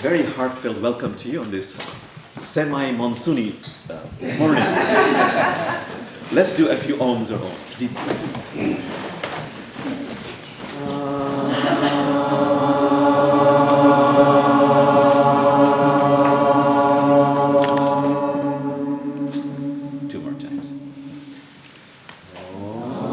Very heartfelt welcome to you on this semi-monsoony morning. Let's do a few ohms or ohms. Deep breath. Two more times. Allahu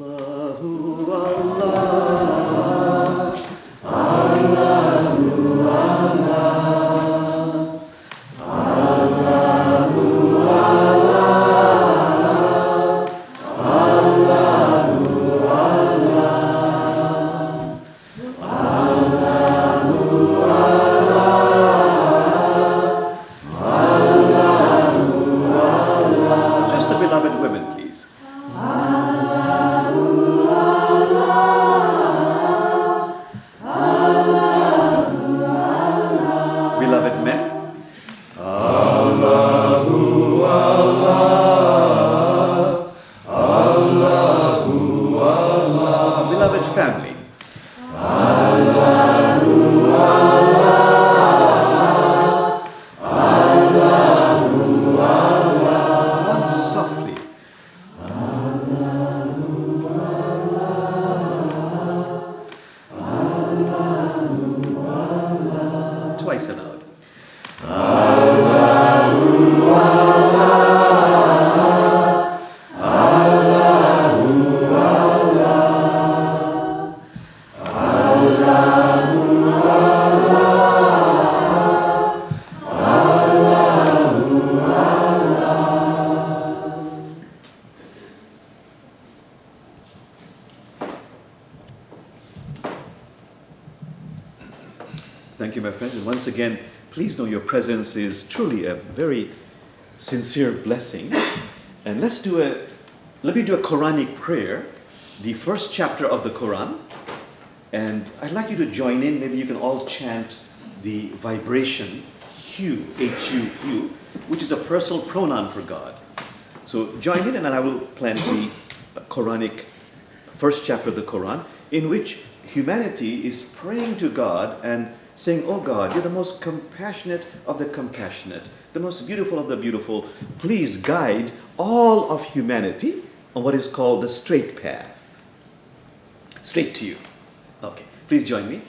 Allah, Allahu Allah, Allahu Allah, Allahu Allah, Allahu Allah. Just the beloved women, please. Beloved men. Allahu Allah, Allahu Allah. Beloved family. Allahu Allah, Allahu Allah. Once softly. Twice aloud. Thank you, my friends. And once again, please know your presence is truly a very sincere blessing. And let me do a Quranic prayer, the first chapter of the Quran. And I'd like you to join in. Maybe you can all chant the vibration, Hu, H-U, which is a personal pronoun for God. So join in, and I will plant the Quranic first chapter of the Quran, in which humanity is praying to God and saying, "Oh God, you're the most compassionate of the compassionate, the most beautiful of the beautiful. Please guide all of humanity on what is called the straight path." Straight to you. Okay, please join me.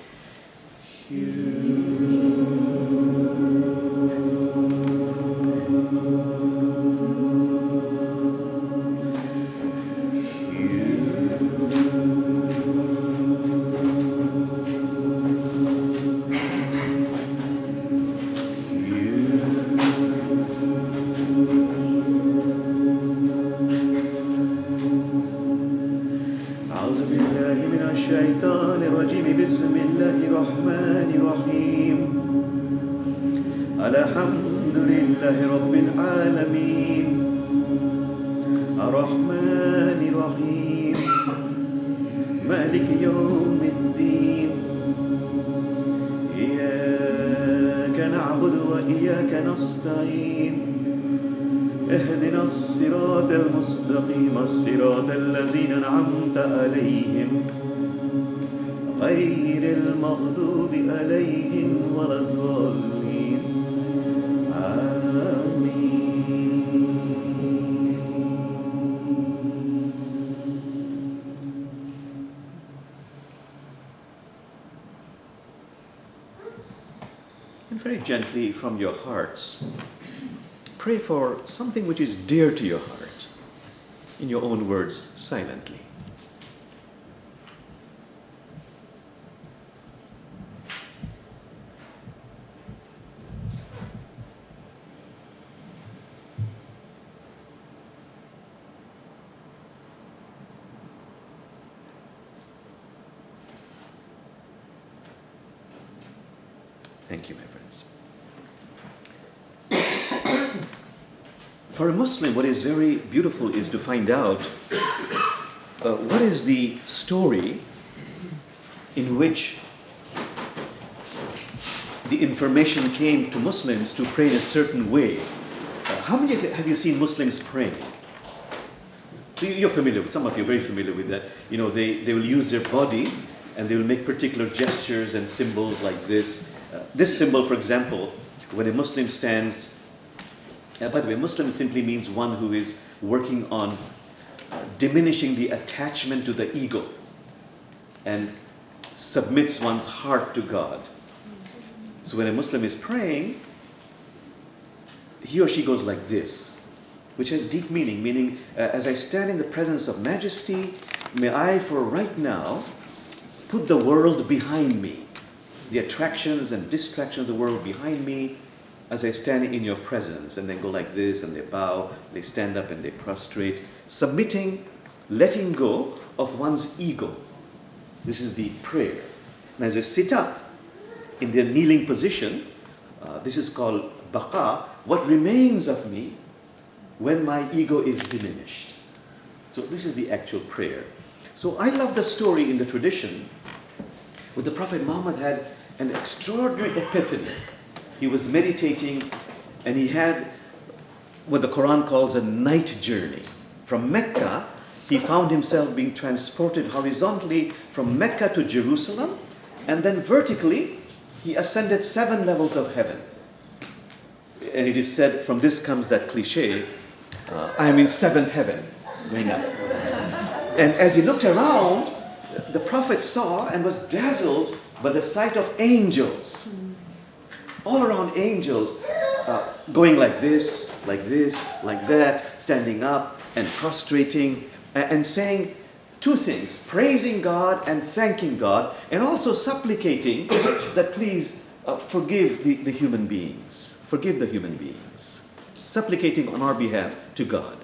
أعوذ بالله من الشيطان الرجيم بسم الله الرحمن الرحيم الحمد لله رب العالمين الرحمن الرحيم مالك يوم الدين إياك نعبد وإياك نستعين اهدنا الصراط المستقيم الصراط الذين أنعمت عليهم غير المغضوب عليهم ولا الضالين آمين. And very gently from your hearts, pray for something which is dear to your heart, in your own words, silently. Thank you, my friends. For a Muslim, what is very beautiful is to find out what is the story in which the information came to Muslims to pray in a certain way. How many of you have you seen Muslims praying? So you're familiar with, some of you are very familiar with that. You know, they will use their body and they will make particular gestures and symbols like this. This symbol, for example, when a Muslim stands, by the way, Muslim simply means one who is working on diminishing the attachment to the ego and submits one's heart to God. So when a Muslim is praying, he or she goes like this, which has deep meaning, meaning as I stand in the presence of Majesty, may I for right now put the world behind me, the attractions and distractions of the world behind me, as I stand in your presence, and then go like this, and they bow, they stand up and they prostrate, submitting, letting go of one's ego. This is the prayer. And as they sit up in their kneeling position, this is called baqa, what remains of me when my ego is diminished. So this is the actual prayer. So I love the story in the tradition where the Prophet Muhammad had an extraordinary epiphany. He was meditating and he had what the Qur'an calls a night journey. From Mecca, he found himself being transported horizontally from Mecca to Jerusalem, and then vertically, he ascended 7 levels of heaven. And it is said, from this comes that cliche, I am in 7th heaven, going up. And as he looked around, the Prophet saw and was dazzled by the sight of angels. All around angels, going like this, like that, standing up and prostrating and saying 2 things, praising God and thanking God, and also supplicating that please forgive the human beings. Forgive the human beings. Supplicating on our behalf to God.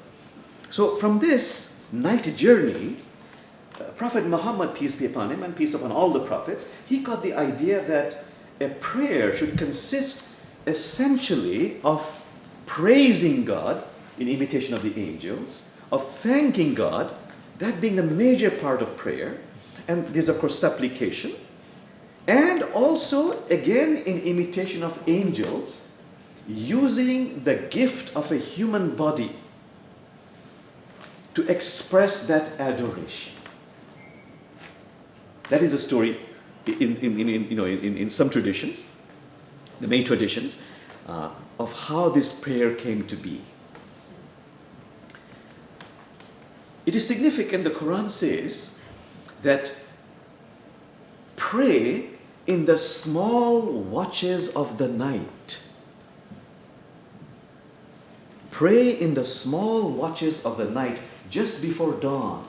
So from this night journey, Prophet Muhammad, peace be upon him and peace upon all the prophets, he got the idea that a prayer should consist essentially of praising God in imitation of the angels, of thanking God, that being the major part of prayer, and there's of course supplication, and also again in imitation of angels, using the gift of a human body to express that adoration. That is a story in some traditions, the main traditions, of how this prayer came to be. It is significant, the Quran says, that pray in the small watches of the night. Pray in the small watches of the night, just before dawn.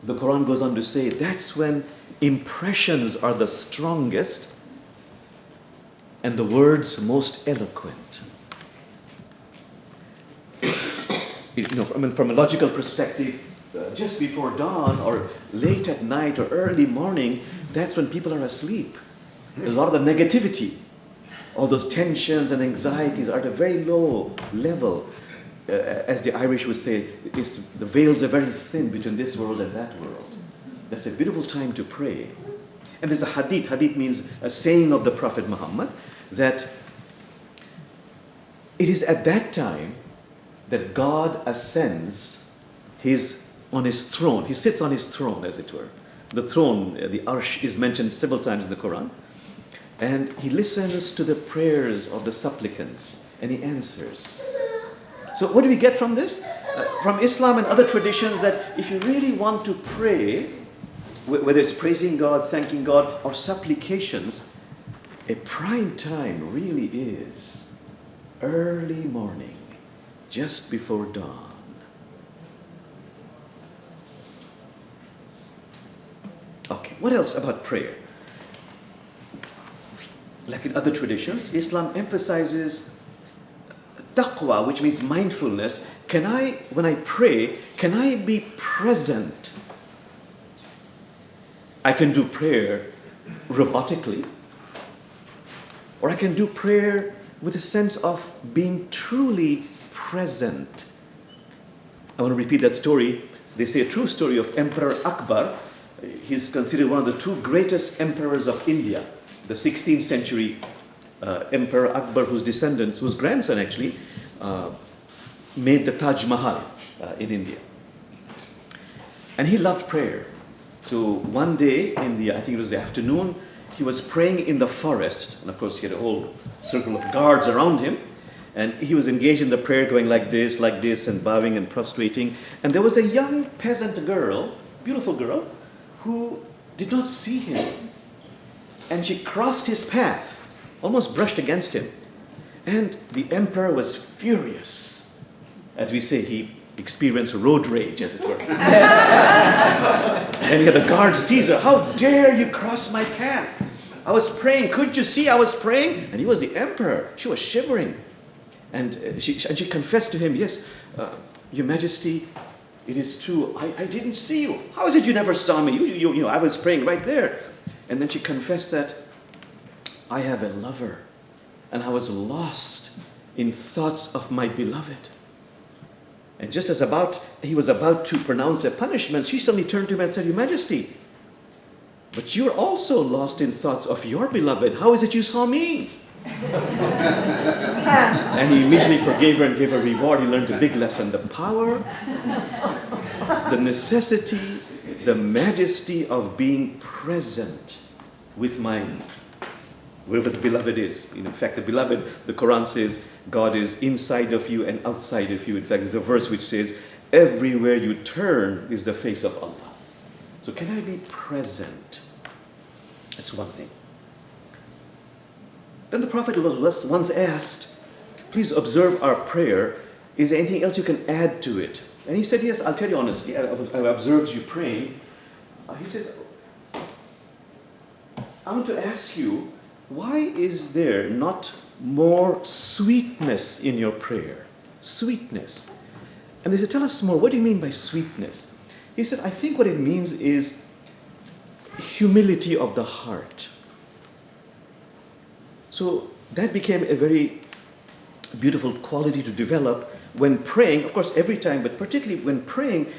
The Quran goes on to say that's when impressions are the strongest and the words most eloquent. From a logical perspective, just before dawn or late at night or early morning, that's when people are asleep. A lot of the negativity, all those tensions and anxieties are at a very low level. As the Irish would say, the veils are very thin between this world and that world. That's a beautiful time to pray. And there's a hadith. Hadith means a saying of the Prophet Muhammad, that it is at that time that God ascends on his throne. He sits on his throne, as it were. The throne, the arsh, is mentioned several times in the Quran. And he listens to the prayers of the supplicants and he answers. So what do we get from this? From Islam and other traditions, that if you really want to pray, whether it's praising God, thanking God, or supplications, a prime time really is early morning, just before dawn. Okay, what else about prayer? Like in other traditions, Islam emphasizes taqwa, which means mindfulness. When I pray, can I be present? I can do prayer robotically, or I can do prayer with a sense of being truly present. I want to repeat that story. They say a true story of Emperor Akbar. He's considered one of the two greatest emperors of India. The 16th century Emperor Akbar, whose descendants, whose grandson actually, made the Taj Mahal in India. And he loved prayer. So one day I think it was the afternoon, he was praying in the forest. And of course he had a whole circle of guards around him. And he was engaged in the prayer, going like this, and bowing and prostrating. And there was a young peasant girl, beautiful girl, who did not see him. And she crossed his path, almost brushed against him. And the emperor was furious. As we say, he experienced road rage, as it were. And the guard sees her. How dare you cross my path? I was praying. Couldn't you see I was praying? And he was the emperor. She was shivering. And she confessed to him, yes, Your Majesty, it is true. I didn't see you. How is it you never saw me? You I was praying right there. And then she confessed that I have a lover, and I was lost in thoughts of my beloved. And just as he was about to pronounce a punishment, she suddenly turned to him and said, Your Majesty, but you're also lost in thoughts of your beloved. How is it you saw me? And he immediately forgave her and gave her a reward. He learned a big lesson. The power, the necessity, the majesty of being present with wherever the beloved is. In fact, the beloved, the Qur'an says, God is inside of you and outside of you. In fact, there's a verse which says, everywhere you turn is the face of Allah. So can I be present? That's one thing. Then the Prophet was once asked, please observe our prayer. Is there anything else you can add to it? And he said, yes, I'll tell you honestly. I've observed you praying. He says, I want to ask you, why is there not more sweetness in your prayer? Sweetness. And they said, tell us more. What do you mean by sweetness? He said, I think what it means is humility of the heart. So that became a very beautiful quality to develop when praying. Of course, every time, but particularly when praying,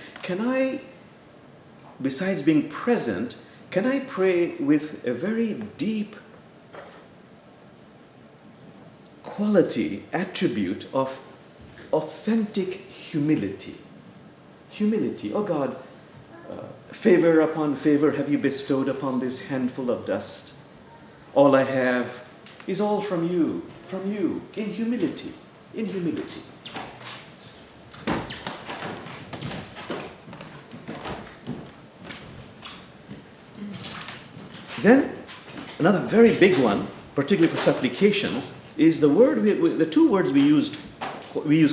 besides being present, can I pray with a very deep quality, attribute of authentic humility? Humility. Oh God, favor upon favor have you bestowed upon this handful of dust. All I have is all from you, in humility, in humility. Then, another very big one, particularly for supplications, is the two words we use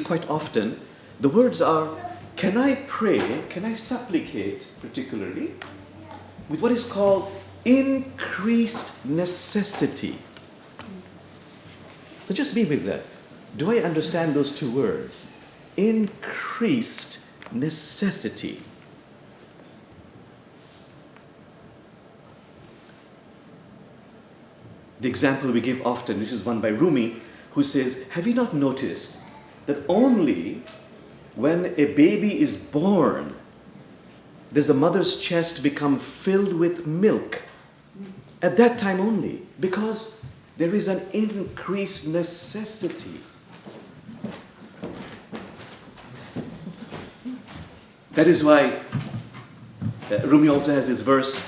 quite often. The words are, can I pray, can I supplicate particularly, with what is called increased necessity. So just be with that. Do I understand those two words? Increased necessity. The example we give often, this is one by Rumi, who says, have you not noticed that only when a baby is born does the mother's chest become filled with milk? At that time only, because there is an increased necessity. That is why Rumi also has this verse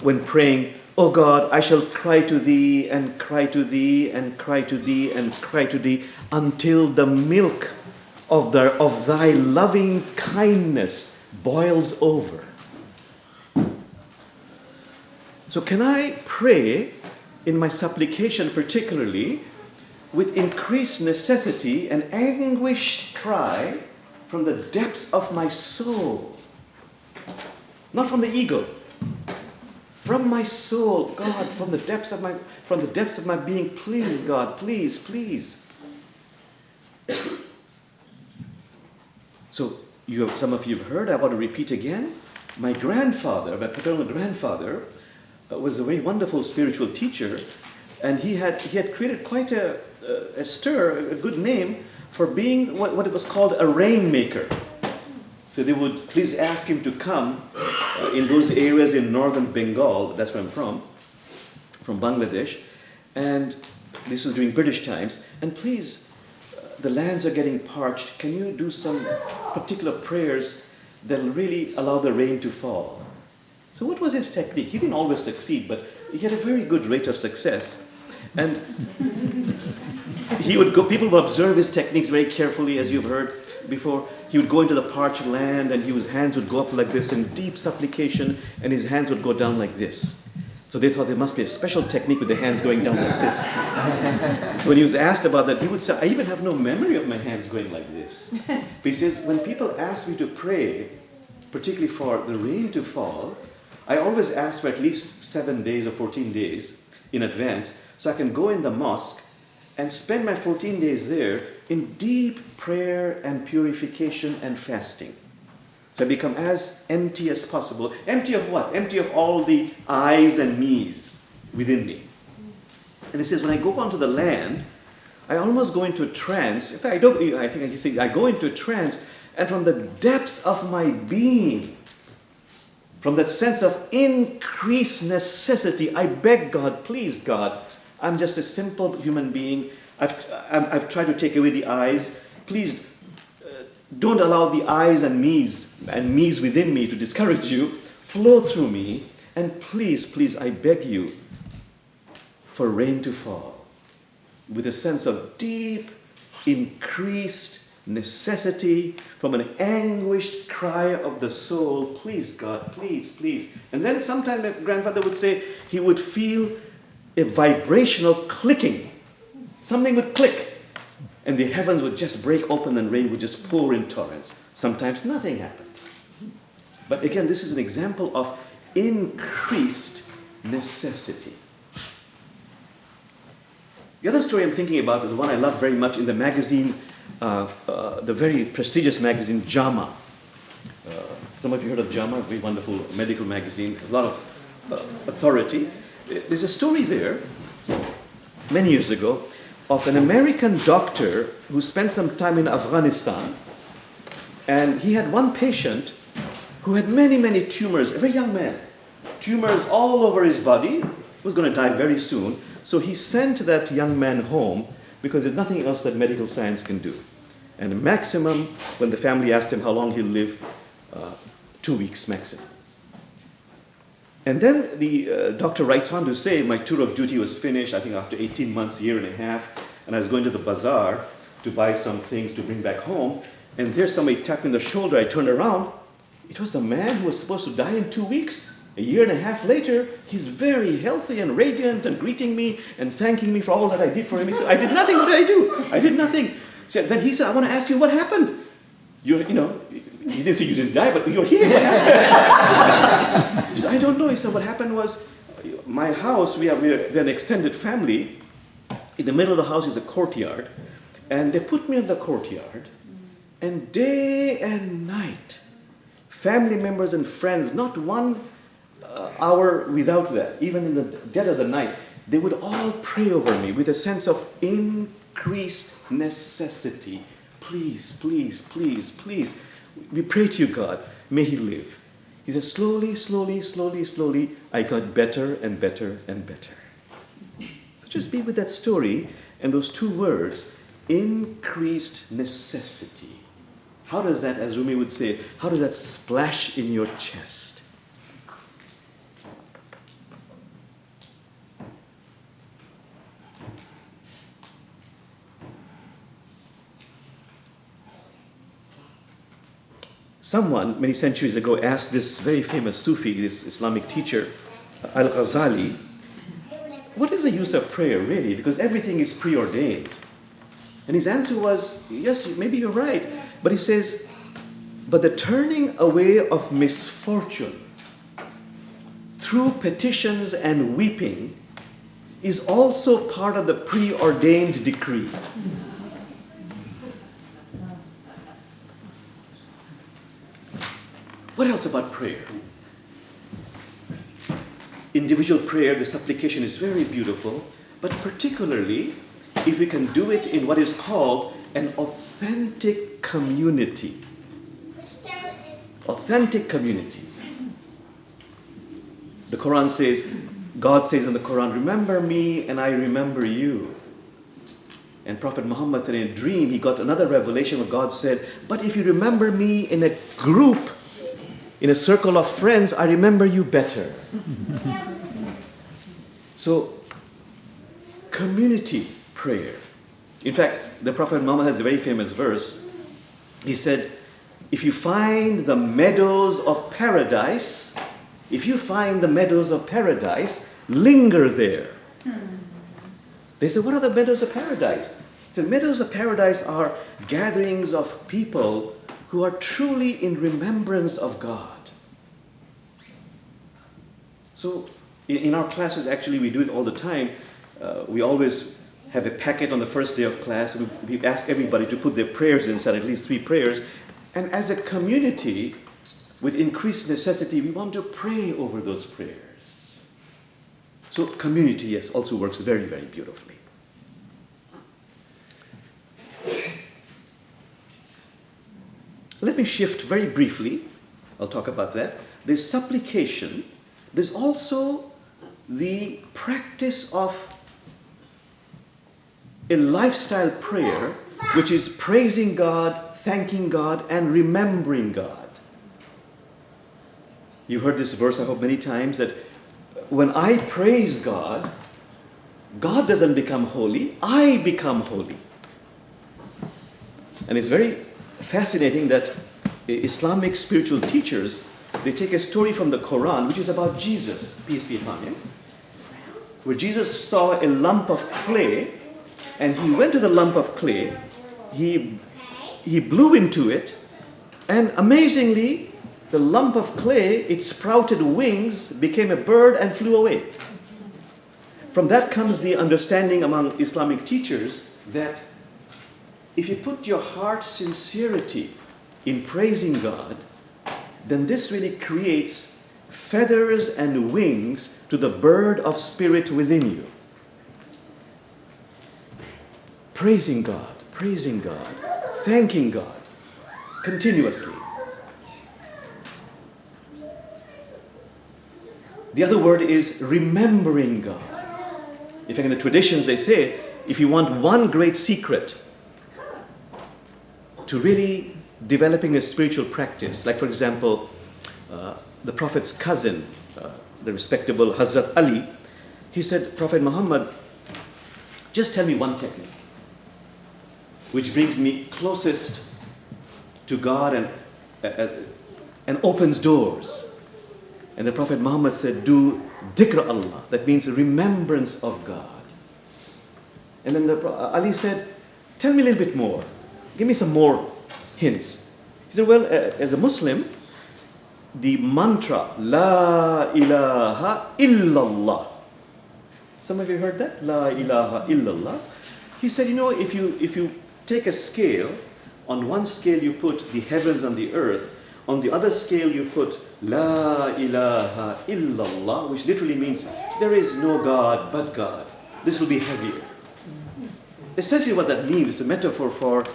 when praying, O God, I shall cry to thee and cry to thee and cry to thee and cry to thee until the milk of thy loving kindness boils over. So can I pray in my supplication particularly with increased necessity and anguished cry from the depths of my soul? Not from the ego. From my soul, God, from the depths of my being, please, God, please, please. So some of you have heard, I want to repeat again. My grandfather, my paternal grandfather, was a very wonderful spiritual teacher, and he had created quite a a stir, a good name for being what it was called a rainmaker. So they would please ask him to come in those areas in northern Bengal, that's where I'm from Bangladesh, and this was during British times, and please, the lands are getting parched, can you do some particular prayers that will really allow the rain to fall? So what was his technique? He didn't always succeed, but he had a very good rate of success. And he would go, people would observe his techniques very carefully, as you've heard before. He would go into the parched land and his hands would go up like this in deep supplication, and his hands would go down like this. So they thought there must be a special technique with the hands going down like this. So when he was asked about that, he would say, I even have no memory of my hands going like this. But he says, when people ask me to pray, particularly for the rain to fall, I always ask for at least 7 days or 14 days in advance, so I can go in the mosque and spend my 14 days there in deep prayer and purification and fasting. So I become as empty as possible. Empty of what? Empty of all the I's and me's within me. And he says, when I go onto the land, I almost go into a trance. In fact, I think he says, I go into a trance, and from the depths of my being, from that sense of increased necessity, I beg God, please God, I'm just a simple human being. I've tried to take away the I's. Please don't allow the I's and me's within me to discourage you. Flow through me, and please, I beg you for rain to fall with a sense of deep, increased necessity, from an anguished cry of the soul, please God, please. And then sometime my grandfather would say he would feel a vibrational clicking. Something would click, and the heavens would just break open and rain would just pour in torrents. Sometimes nothing happened. But again, this is an example of increased necessity. The other story I'm thinking about is the one I love very much in the magazine, the very prestigious magazine, JAMA. Some of you heard of JAMA, a very wonderful medical magazine. There's a lot of authority. There's a story there, many years ago, of an American doctor who spent some time in Afghanistan. And he had one patient who had many tumors, a very young man. Tumors all over his body. He was going to die very soon. So he sent that young man home because there's nothing else that medical science can do. And the maximum, when the family asked him how long he'll live, 2 weeks maximum. And then the doctor writes on to say, my tour of duty was finished, I think after 18 months, a year and a half, and I was going to the bazaar to buy some things to bring back home, and there's somebody tapping the shoulder. I turned around. It was the man who was supposed to die in 2 weeks. A year and a half later, he's very healthy and radiant and greeting me and thanking me for all that I did for him. He said, I did nothing. What did I do? I did nothing. Then he said, I want to ask you what happened. He didn't say you didn't die, but you're here. What happened? He said, I don't know. He said, what happened was, my house, we're an extended family. In the middle of the house is a courtyard. And they put me in the courtyard. And day and night, family members and friends, not 1 hour without that, even in the dead of the night, they would all pray over me with a sense of increased necessity. Please. We pray to you, God. May he live. He says, slowly, I got better and better and better. So just be with that story and those 2 words, increased necessity. How does that, as Rumi would say, how does that splash in your chest? Someone, many centuries ago, asked this very famous Sufi, this Islamic teacher, Al-Ghazali, what is the use of prayer, really? Because everything is preordained. And his answer was, yes, maybe you're right. But he says, but the turning away of misfortune through petitions and weeping is also part of the preordained decree. What else about prayer? Individual prayer, the supplication is very beautiful, but particularly if we can do it in what is called an authentic community. Authentic community. The Quran says, God says in the Quran, remember me and I remember you. And Prophet Muhammad said in a dream, he got another revelation where God said, but if you remember me in a group, in a circle of friends, I remember you better. So, community prayer. In fact, the Prophet Muhammad has a very famous verse. He said, if you find the meadows of paradise, linger there. They said, what are the meadows of paradise? The meadows of paradise are gatherings of people who are truly in remembrance of God. So in our classes, actually, we do it all the time. We always have a packet on the first day of class. We ask everybody to put their prayers inside, at least 3 prayers. And as a community, with increased necessity, we want to pray over those prayers. So community, yes, also works very, very beautifully. Let me shift very briefly. I'll talk about that. There's supplication. There's also the practice of a lifestyle prayer, which is praising God, thanking God, and remembering God. You've heard this verse, I hope, many times, that when I praise God, God doesn't become holy, I become holy. And it's very fascinating that Islamic spiritual teachers, they take a story from the Quran, which is about Jesus, peace be upon him, where Jesus saw a lump of clay, and he went to the lump of clay, he blew into it, and amazingly, the lump of clay, it sprouted wings, became a bird, and flew away. From that comes the understanding among Islamic teachers that if you put your heart's sincerity in praising God, then this really creates feathers and wings to the bird of spirit within you. Praising God, thanking God continuously. The other word is remembering God. In fact, in the traditions they say, if you want one great secret to really developing a spiritual practice, like for example, the Prophet's cousin, the respectable Hazrat Ali, he said, Prophet Muhammad, just tell me one technique which brings me closest to God and opens doors. And the Prophet Muhammad said, do dhikr Allah, that means remembrance of God. And then Ali said, tell me a little bit more. Give me some more hints. He said, well, as a Muslim, the mantra, La ilaha illallah. Some of you heard that? La ilaha illallah. He said, if you take a scale, on one scale you put the heavens and the earth, on the other scale you put La ilaha illallah, which literally means there is no God but God. This will be heavier. Essentially what that means is a metaphor for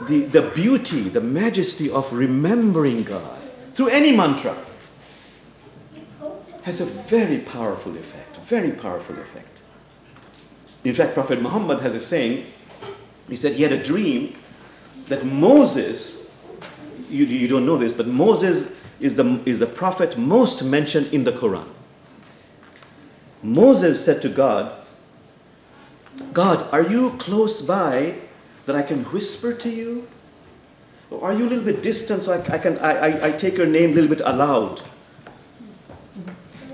the beauty, the majesty of remembering God through any mantra. Has a very powerful effect, very powerful effect. In fact, Prophet Muhammad has a saying, he said he had a dream that Moses, you don't know this, but Moses is the prophet most mentioned in the Quran. Moses said to God, God, are you close by that I can whisper to you? Or are you a little bit distant so I take your name a little bit aloud?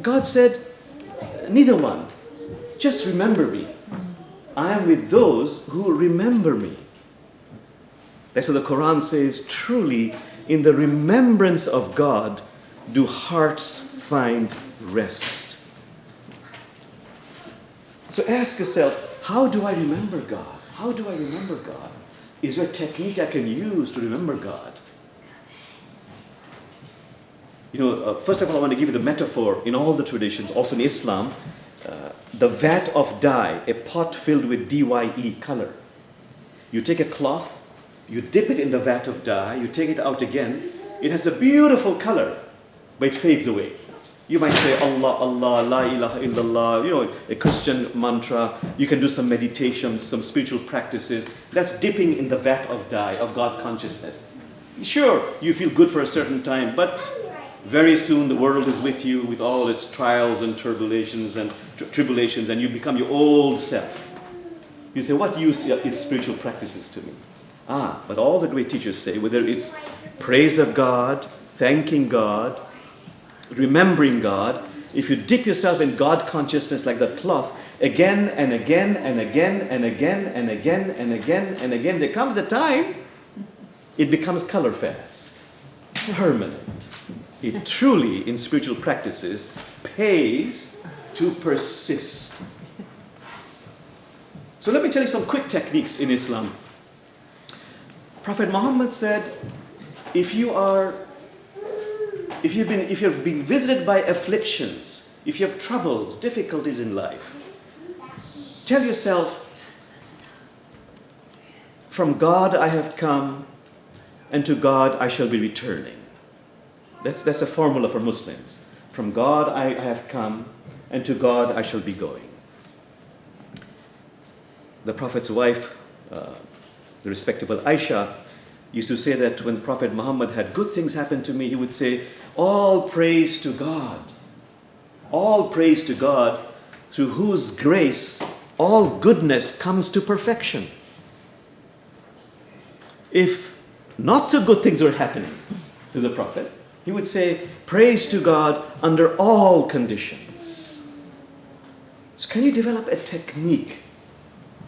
God said, neither one. Just remember me. I am with those who remember me. That's what the Quran says, truly, in the remembrance of God, do hearts find rest. So ask yourself, how do I remember God? How do I remember God? Is there a technique I can use to remember God? First of all, I want to give you the metaphor in all the traditions, also in Islam. the vat of dye, a pot filled with dye, color. You take a cloth, you dip it in the vat of dye, you take it out again, it has a beautiful color, but it fades away. You might say Allah, Allah, La ilaha illallah, a Christian mantra. You can do some meditation, some spiritual practices. That's dipping in the vat of dye, of God consciousness. Sure, you feel good for a certain time, but very soon the world is with you with all its trials and tribulations, and you become your old self. You say, what use is spiritual practices to me? But all the great teachers say, whether it's praise of God, thanking God, remembering God, if you dip yourself in God consciousness like that cloth, again and again and again and again and again and again and again, there comes a time it becomes color fast, permanent. It truly, in spiritual practices, pays to persist. So let me tell you some quick techniques in Islam. Prophet Muhammad said, if you're being visited by afflictions, if you have troubles, difficulties in life, tell yourself, from God I have come, and to God I shall be returning. That's a formula for Muslims. From God I have come, and to God I shall be going. The Prophet's wife, the respectable Aisha, used to say that when Prophet Muhammad had good things happen to me, he would say, all praise to God. All praise to God, through whose grace all goodness comes to perfection. If not so good things were happening to the Prophet, he would say, praise to God under all conditions. So can you develop a technique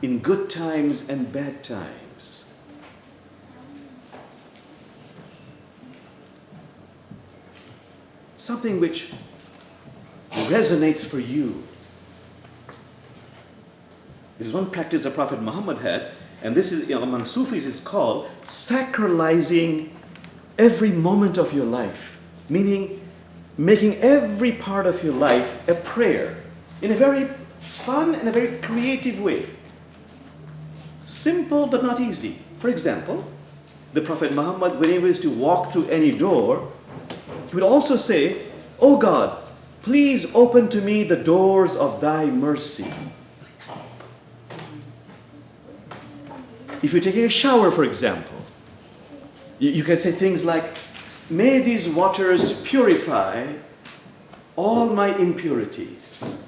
in good times and bad times? Something which resonates for you. This is one practice the Prophet Muhammad had, and this is among Sufis is called sacralizing every moment of your life, meaning making every part of your life a prayer in a very fun and a very creative way. Simple but not easy. For example, the Prophet Muhammad, when he was to walk through any door, he would also say, "O God, please open to me the doors of thy mercy." If you're taking a shower, for example, you can say things like, "May these waters purify all my impurities."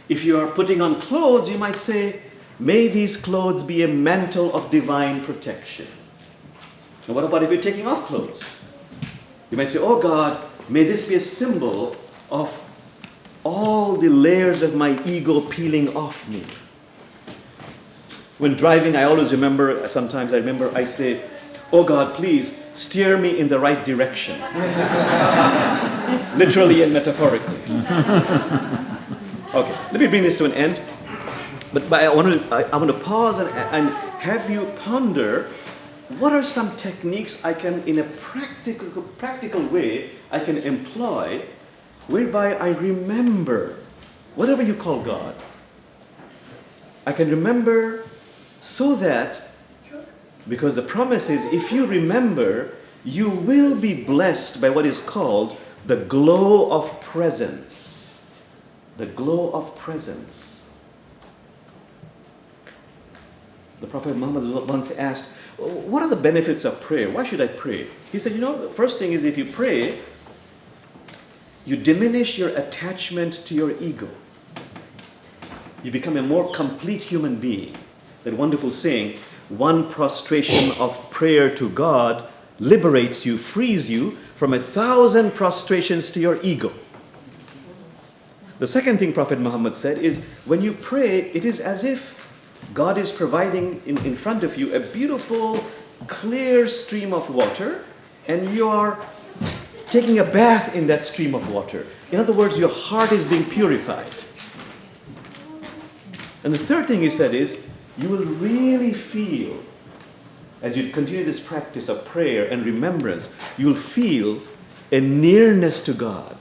If you are putting on clothes, you might say, "May these clothes be a mantle of divine protection." And what about if you're taking off clothes? You might say, "Oh God, may this be a symbol of all the layers of my ego peeling off me." When driving, I always remember, sometimes I say, "Oh God, please steer me in the right direction." Literally and metaphorically. Okay, let me bring this to an end. But I want to pause and have you ponder, what are some techniques I can, in a practical way, I can employ, whereby I remember, whatever you call God, I can remember so that, because the promise is, if you remember, you will be blessed by what is called the glow of presence. The glow of presence. The Prophet Muhammad once asked, "What are the benefits of prayer? Why should I pray?" He said, the first thing is, if you pray, you diminish your attachment to your ego. You become a more complete human being. That wonderful saying, one prostration of prayer to God liberates you, frees you from 1,000 prostrations to your ego. The second thing Prophet Muhammad said is, when you pray, it is as if God is providing in front of you a beautiful, clear stream of water, and you are taking a bath in that stream of water. In other words, your heart is being purified. And the third thing he said is, you will really feel, as you continue this practice of prayer and remembrance, you will feel a nearness to God.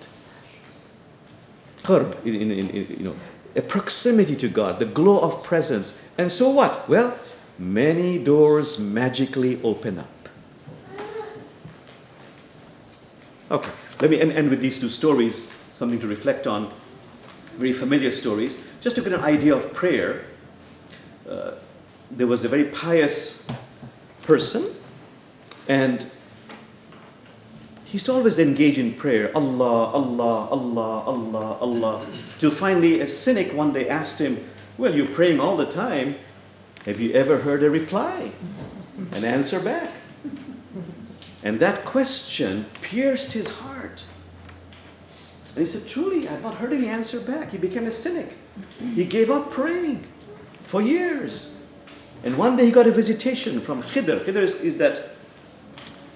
qurb, a proximity to God, the glow of presence. And so what? Well, many doors magically open up. Okay, let me end with these two stories, something to reflect on, very familiar stories. Just to get an idea of prayer, there was a very pious person, and he used to always engage in prayer, Allah, Allah, Allah, Allah, Allah, till finally a cynic one day asked him, well, you're praying all the time. Have you ever heard a reply, an answer back? And that question pierced his heart. And he said, truly, I've not heard any answer back. He became a cynic. He gave up praying for years. And one day he got a visitation from Khidr. Khidr is that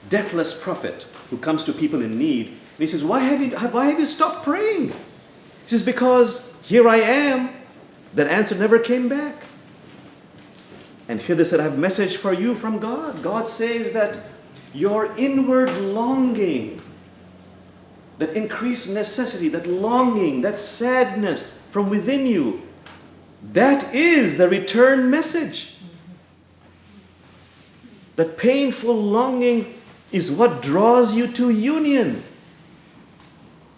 deathless prophet who comes to people in need. And he says, why have you stopped praying? He says, because here I am. That answer never came back. And Khidr said, I have a message for you from God. God says that your inward longing, that increased necessity, that longing, that sadness from within you, that is the return message. That painful longing is what draws you to union.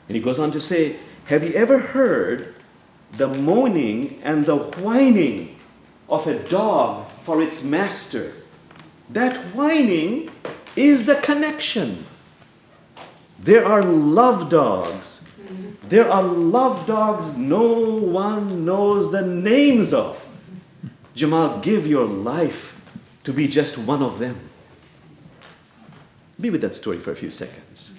And he goes on to say, have you ever heard the moaning and the whining of a dog for its master? That whining is the connection. There are love dogs. There are love dogs no one knows the names of. Jamal, give your life to be just one of them. Be with that story for a few seconds.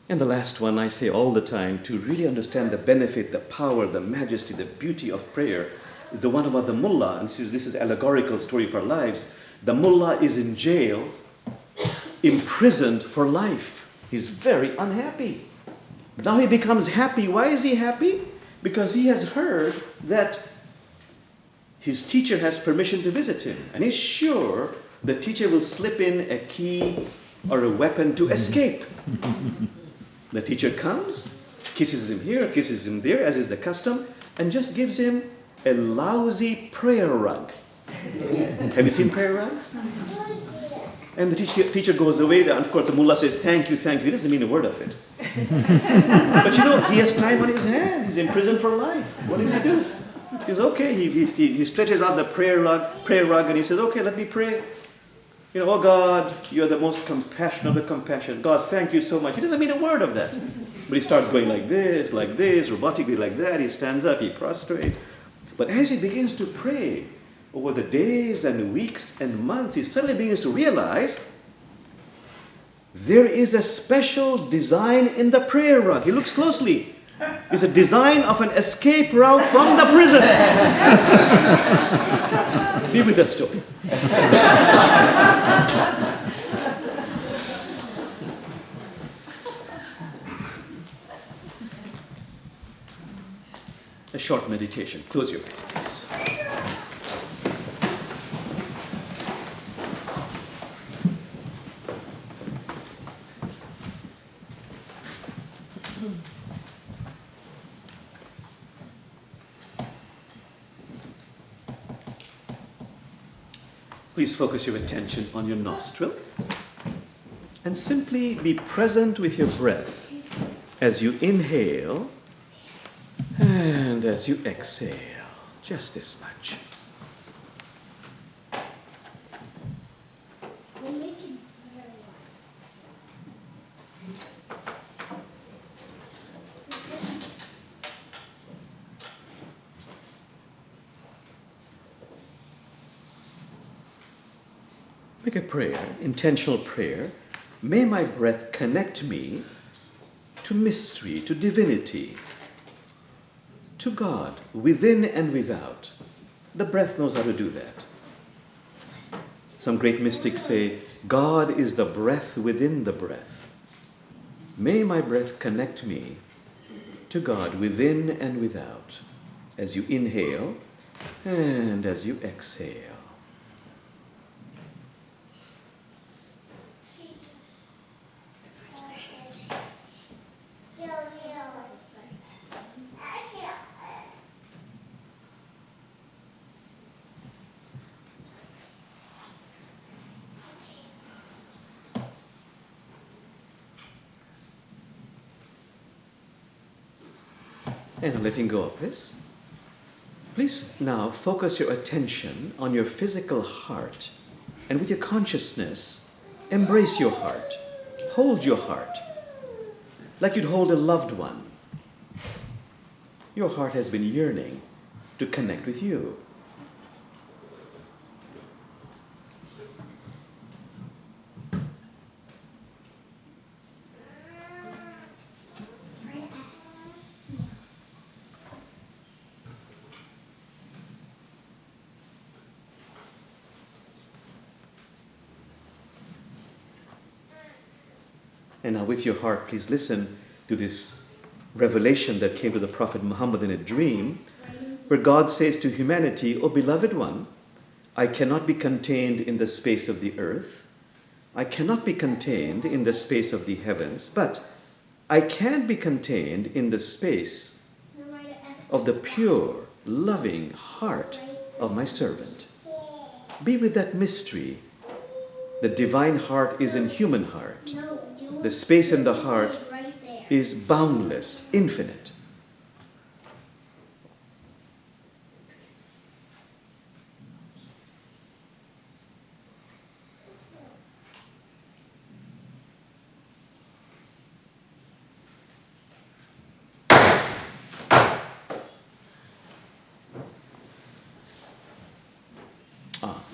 And the last one, I say all the time, to really understand the benefit, the power, the majesty, the beauty of prayer, is the one about the mullah. And this is allegorical story for our lives. The mullah is in jail, imprisoned for life. He's very unhappy. Now he becomes happy. Why is he happy? Because he has heard that his teacher has permission to visit him. And he's sure the teacher will slip in a key or a weapon to escape. The teacher comes, kisses him here, kisses him there, as is the custom, and just gives him a lousy prayer rug. Have you seen prayer rugs? And the teacher goes away, and of course the mullah says, thank you, thank you. He doesn't mean a word of it. But he has time on his hand. He's in prison for life. What does he do? He's okay. He stretches out the prayer rug, and he says, okay, let me pray. Oh God, you are the most compassionate of the compassion. God, thank you so much. He doesn't mean a word of that. But he starts going like this, robotically like that. He stands up, he prostrates. But as he begins to pray, over the days and weeks and months, he suddenly begins to realize there is a special design in the prayer rug. He looks closely. It's a design of an escape route from the prison. Be with that story. A short meditation. Close your eyes, please. Please focus your attention on your nostril and simply be present with your breath as you inhale and as you exhale. Just this much. Make a prayer, intentional prayer. May my breath connect me to mystery, to divinity, to God, within and without. The breath knows how to do that. Some great mystics say, God is the breath within the breath. May my breath connect me to God within and without, as you inhale and as you exhale. And letting go of this. Please now focus your attention on your physical heart, and with your consciousness, embrace your heart. Hold your heart like you'd hold a loved one. Your heart has been yearning to connect with you. And now with your heart, please listen to this revelation that came to the Prophet Muhammad in a dream, where God says to humanity, "O beloved one, I cannot be contained in the space of the earth. I cannot be contained in the space of the heavens, but I can be contained in the space of the pure, loving heart of my servant." Be with that mystery. The divine heart is in human heart. The space in the heart is boundless, infinite.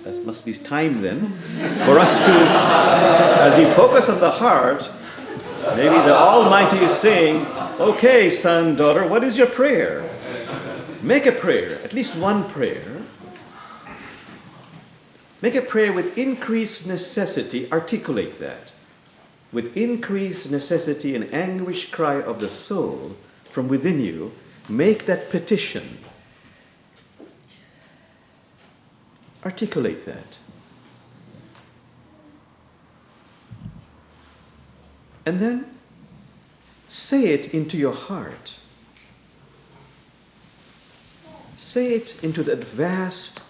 That must be time then for us to, as we focus on the heart, maybe the Almighty is saying, "Okay, son, daughter, what is your prayer? Make a prayer, at least one prayer. Make a prayer with increased necessity, articulate that. With increased necessity and anguish cry of the soul from within you, make that petition. Articulate that. And then say it into your heart. Say it into that vast,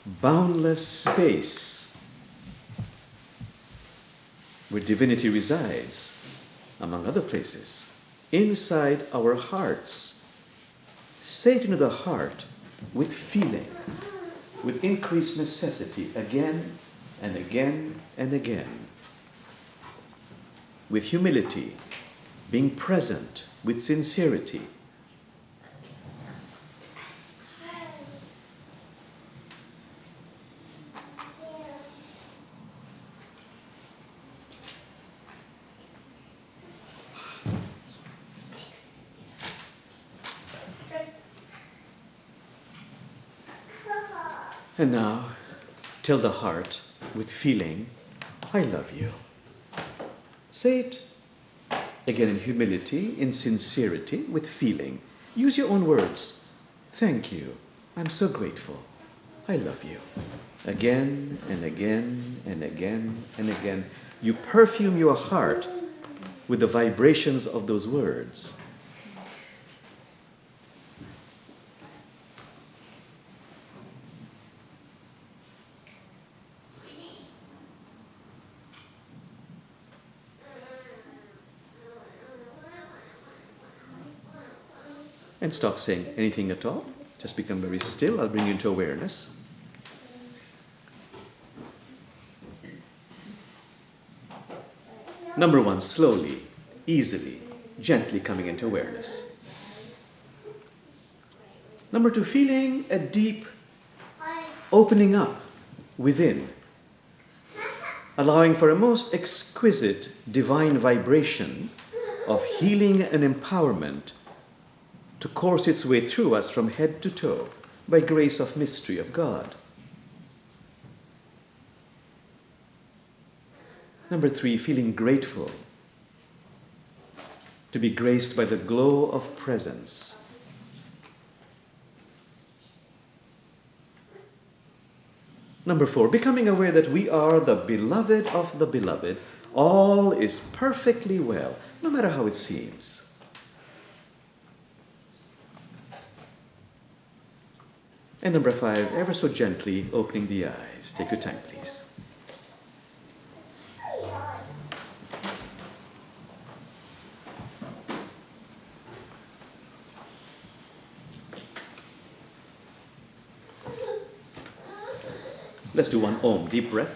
boundless space where divinity resides, among other places, inside our hearts. Say it into the heart with feeling, with increased necessity, again and again and again. With humility, being present, with sincerity. And now, tell the heart with feeling, "I love you." Say it again in humility, in sincerity, with feeling. Use your own words. "Thank you. I'm so grateful. I love you." Again and again and again and again. You perfume your heart with the vibrations of those words. And stop saying anything at all. Just become very still. I'll bring you into awareness. Number one, slowly, easily, gently coming into awareness. Number two, feeling a deep opening up within, allowing for a most exquisite divine vibration of healing and empowerment to course its way through us from head to toe by grace of mystery of God. Number three, feeling grateful to be graced by the glow of presence. Number four, becoming aware that we are the beloved of the beloved. All is perfectly well, no matter how it seems. And number five, ever so gently opening the eyes. Take your time, please. Let's do one Om. Deep breath.